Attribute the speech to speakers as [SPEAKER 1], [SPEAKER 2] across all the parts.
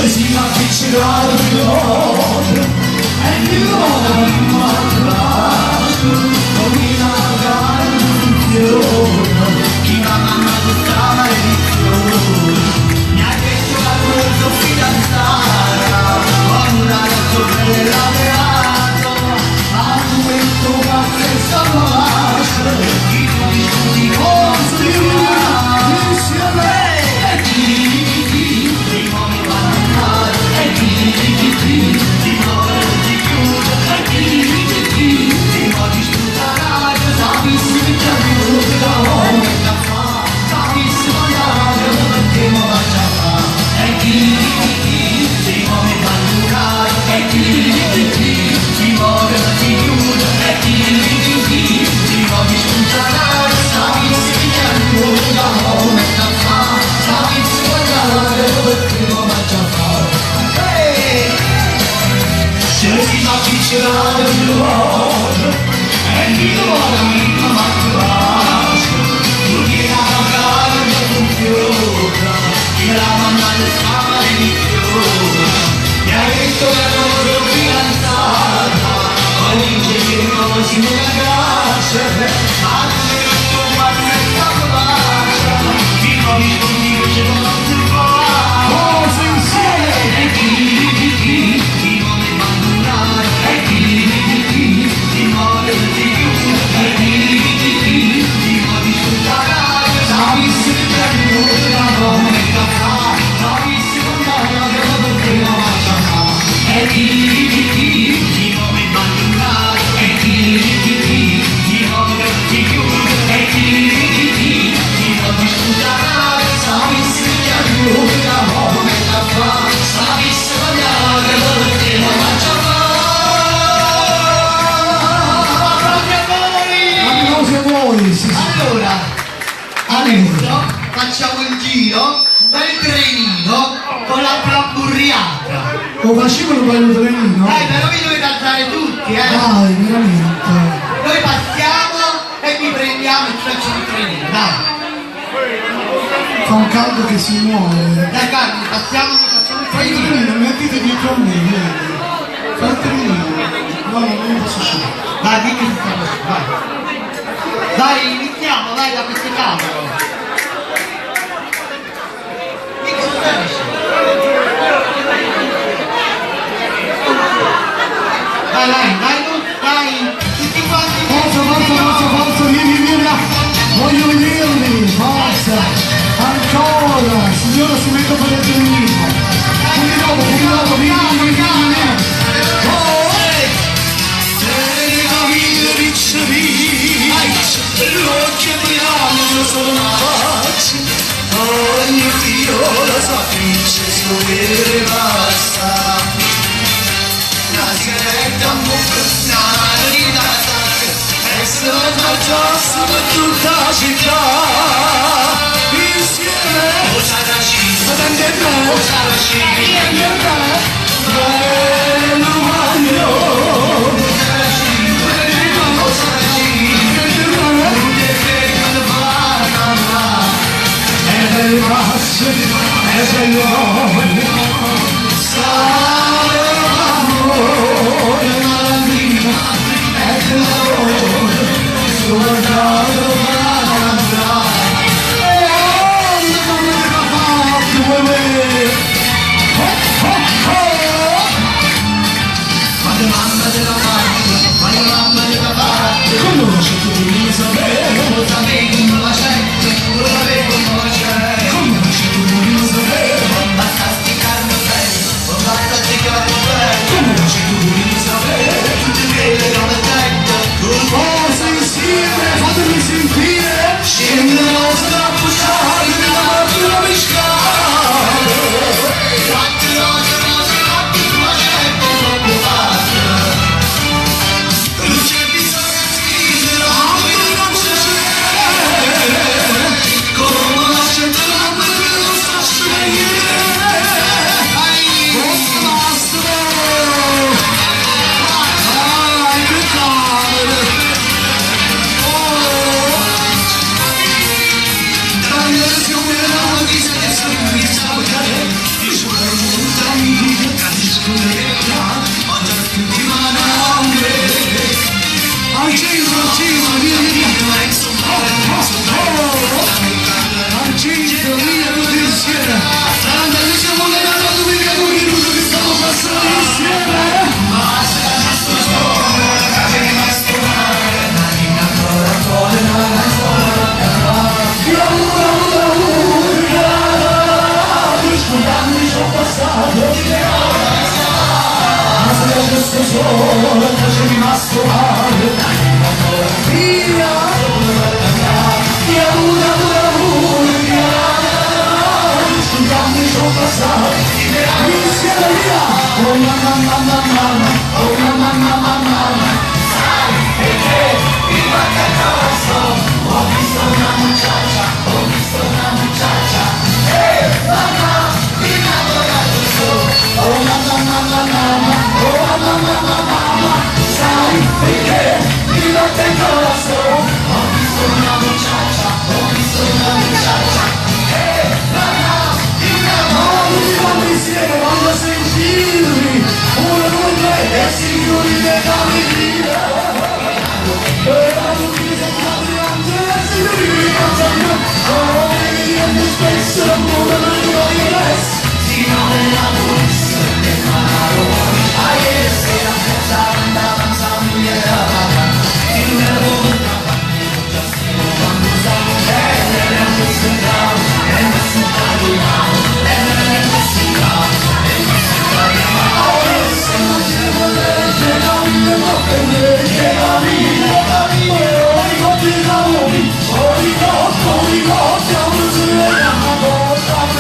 [SPEAKER 1] Scesi ma appiccicato il mondo e io ma lascio combina la canzone chi la mamma stava edizione mi ha chiesto la tua fidanzata con una ragazza bella beato a un momento che salvaggio chi ti costruirà insieme e chi
[SPEAKER 2] facciamo il giro del trenino con la flamburriata.
[SPEAKER 1] Lo facevano per il trenino?
[SPEAKER 2] Però vi dovete alzare tutti,
[SPEAKER 1] Dai, veramente.
[SPEAKER 2] Noi passiamo e vi prendiamo e ci facciamo il trenino, dai.
[SPEAKER 1] Fa un caldo che si muove.
[SPEAKER 2] Dai Carli, passiamo e facciamo il
[SPEAKER 1] Fai il
[SPEAKER 2] trenino.
[SPEAKER 1] trenino, mettete dietro a me, vedi? Fai il trenino. No, non mi posso uscire.
[SPEAKER 2] Dai, di che si sta facendo, vai. Dai, iniziamo, dai, da questo cavolo. Dai, tutti quanti.
[SPEAKER 1] Forza, vieni là. Voglio vederli, forza. Ancora, signora si mette per il trenino. Di nuovo, vieni. Oh, l'occhio di anno sono facci. Ogni figliola sappisce sovere basta. La sigaretta un buco, una rinata, e se la facciasse per tutta la città. Insieme, o Saraci, o Saraci, bello maglio. Es el sale amor en la vida, es el amor, soldado para andar. No me deja tu bebé. Mamma de la parte, conosci tu di sapere, lo sapevi, non la sento, lo sapevo, non la c'è. Conosci tu di sapere, basta sticcarmi bene, basta sticcarmi bene. Conosci tu di sapere, tutte quelle che ho detto, forse insieme, fatemi
[SPEAKER 3] c'è rimasto male, via, via, gli anni sono passati, insieme via, oh mamma, mamma, mamma, oh mamma, mamma, mamma,
[SPEAKER 1] Sai perché mi manca addosso? Ho visto una muchacha, mamma, mi innamora addosso.
[SPEAKER 3] oh mamma, mamma, mamma, oh mamma, mamma, mamma, sai perché mi batte il corazzo?
[SPEAKER 1] Ho visto una muchacha, mamma, mi innamora.
[SPEAKER 3] Quando insieme, quando sentirmi, 1, 2, 3, e si chiudi le camminine. E la luce cambiante, si chiudi cantando, oh, mi viene spesso l'amore del mio yes.
[SPEAKER 1] Si muove la voce del mano, ayer se la piazza andava a migliorare. Si nuovo una partita, già stiamo quando siamo belle, le nostre bravo, le nostre italiane, le nostre bravo, le nostre italiane.
[SPEAKER 3] Se non ci vuole, che cammino, che cammino, oh, ricordi i lavori, oh, ricordi, siamo insieme, siamo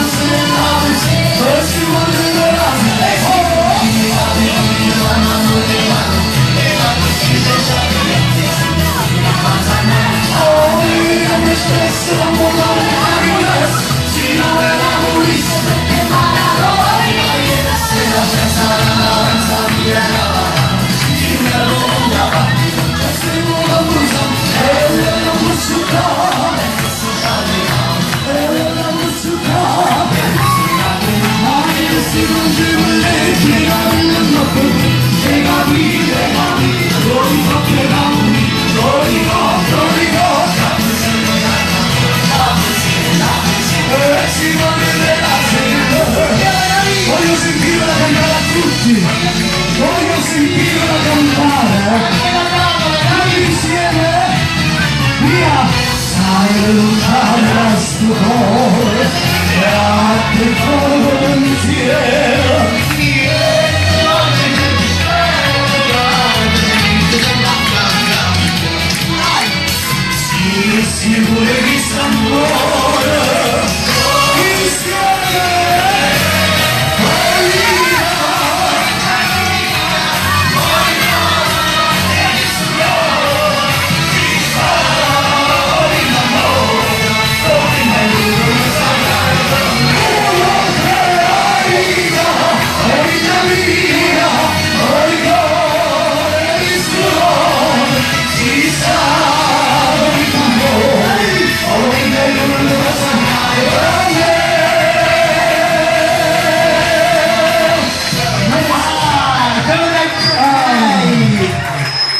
[SPEAKER 3] insieme, e si vuole liberare, oh, io mi stesso l'amore, si non è la polizia, voglio sentirla cantare a tutti, voglio sentirla cantare, tutti insieme, via, sai lontano sto cuore, e a te volentieri. Si vuole di s'amore, insieme,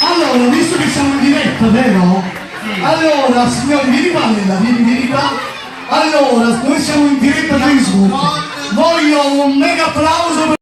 [SPEAKER 3] allora, visto che siamo in diretta, vero? Allora, signori, vieni qua, Nella, vieni qua. Allora, noi siamo in diretta Facebook. Voglio un mega applauso per